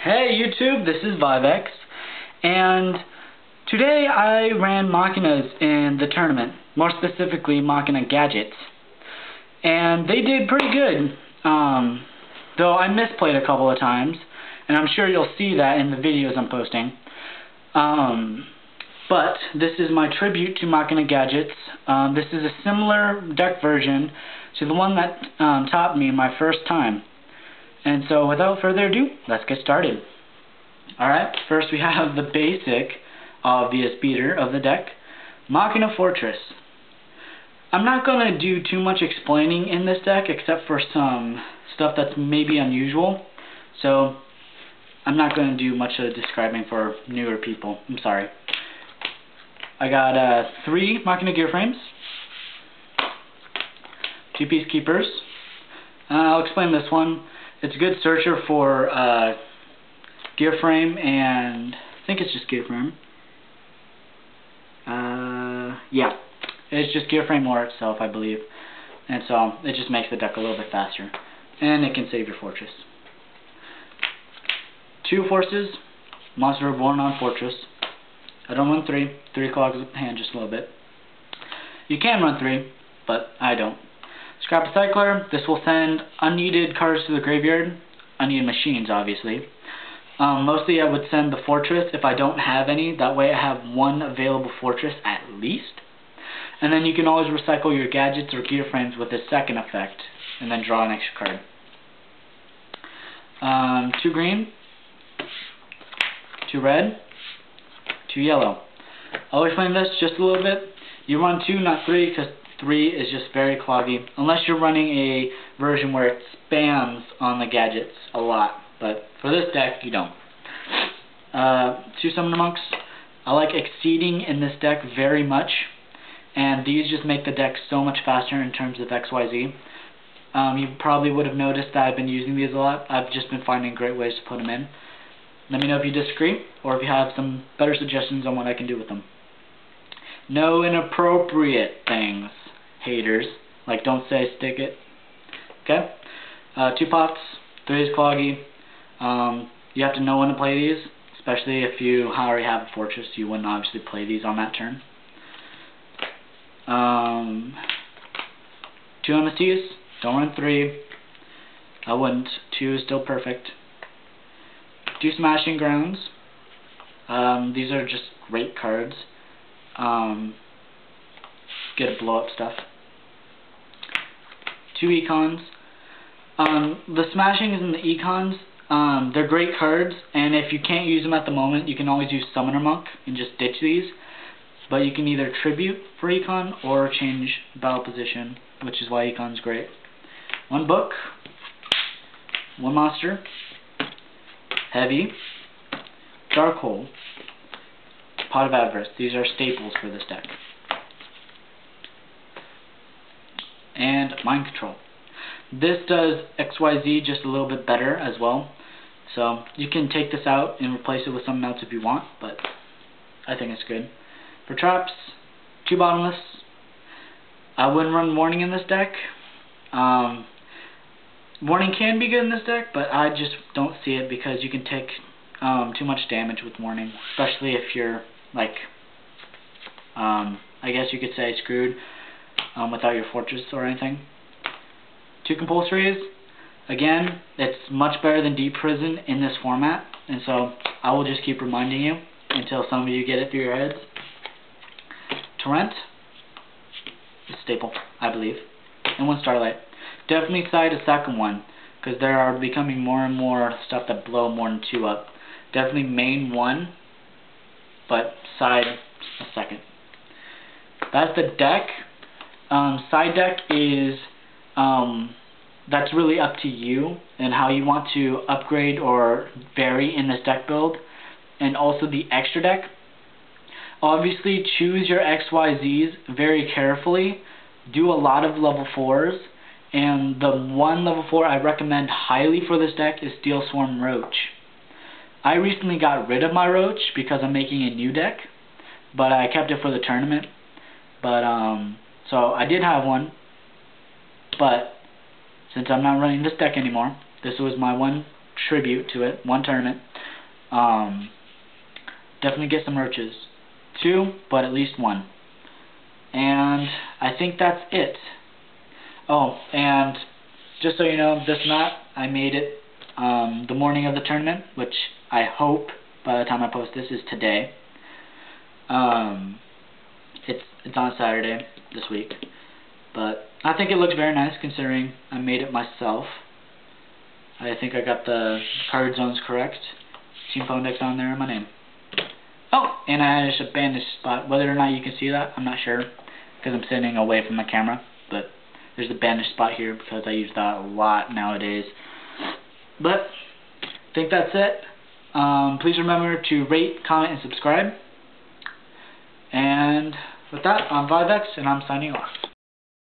Hey YouTube, this is Vivex, and today I ran machinas in the tournament, more specifically machina gadgets, and they did pretty good, though I misplayed a couple of times, and I'm sure you'll see that in the videos I'm posting. But this is my tribute to machina gadgets. This is a similar deck version to the one that topped me my first time. And so without further ado, let's get started. Alright, first we have the basic, obvious beater of the deck, Machina Fortress. I'm not going to do too much explaining in this deck except for some stuff that's maybe unusual. So I'm not going to do much of describing for newer people. I'm sorry. I got 3 Machina gear frames, 2 peacekeepers. I'll explain this one. It's a good searcher for gear frame, and I think it's just gear frame. Yeah, it's just gear frame lore itself, I believe. And so it just makes the deck a little bit faster, and it can save your fortress. 2 forces, monster born on fortress. I don't run 3. 3 clogs with the hand just a little bit. You can run 3, but I don't. Scrap Recycler. This will send unneeded cards to the graveyard. Unneeded machines, obviously. Mostly I would send the fortress if I don't have any. That way I have 1 available fortress at least. And then you can always recycle your gadgets or gear frames with this second effect, and then draw an extra card. 2 green, 2 red, 2 yellow. I'll explain this just a little bit. You run 2, not 3, because 3 is just very cloggy, unless you're running a version where it spams on the gadgets a lot. But for this deck, you don't. 2 Summoner Monks. I like Exceeding in this deck very much, and these just make the deck so much faster in terms of XYZ. You probably would have noticed that I've been using these a lot. I've just been finding great ways to put them in. Let me know if you disagree, or if you have some better suggestions on what I can do with them. No inappropriate things, haters. Like, don't say stick it. Okay? 2 pots. 3 is cloggy. You have to know when to play these, especially if you already have a fortress. You wouldn't obviously play these on that turn. 2 MSTs. Don't run 3. I wouldn't. 2 is still perfect. 2 Smashing Grounds. These are just great cards. Get to blow up stuff. 2 Econs. The Smashings and the Econs, they're great cards, and if you can't use them at the moment, you can always use Summoner Monk and just ditch these. But you can either tribute for Econ or change battle position, which is why Econ's great. 1 book, 1 monster, heavy, dark hole, pot of avarice. These are staples for this deck. And mind control. This does XYZ just a little bit better as well. So you can take this out and replace it with something else if you want, but I think it's good. For traps, 2 bottomless. I wouldn't run warning in this deck. Warning can be good in this deck, but I just don't see it because you can take too much damage with warning, especially if you're like, I guess you could say screwed without your fortress or anything. 2 compulsories. Again, it's much better than Deep Prison in this format, and so I will just keep reminding you until some of you get it through your heads. Torrent is a staple, I believe, and 1 Starlight. Definitely side a second one, because there are becoming more and more stuff that blow more than 2 up. Definitely main 1, but side a second. That's the deck. Side deck is that's really up to you and how you want to upgrade or vary in this deck build. And also the extra deck. Obviously choose your XYZs very carefully. Do a lot of level 4s. And the 1 level 4 I recommend highly for this deck is Steel Swarm Roach. I recently got rid of my Roach because I'm making a new deck, but I kept it for the tournament. But so I did have 1, but since I'm not running this deck anymore, this was my 1 tribute to it, 1 tournament. Definitely get some roaches. 2, but at least 1. And I think that's it. Oh, and just so you know, this knot, I made it the morning of the tournament, which I hope by the time I post this is today. It's on Saturday this week, but I think it looks very nice considering I made it myself. I think I got the card zones correct. Team phone deck's on there and my name. Oh, and I added a bandage spot. Whether or not you can see that, I'm not sure, because I'm sitting away from my camera, but there's a bandage spot here because I use that a lot nowadays. But I think that's it. Please remember to rate, comment, and subscribe. And with that, I'm Vivex, and I'm signing off.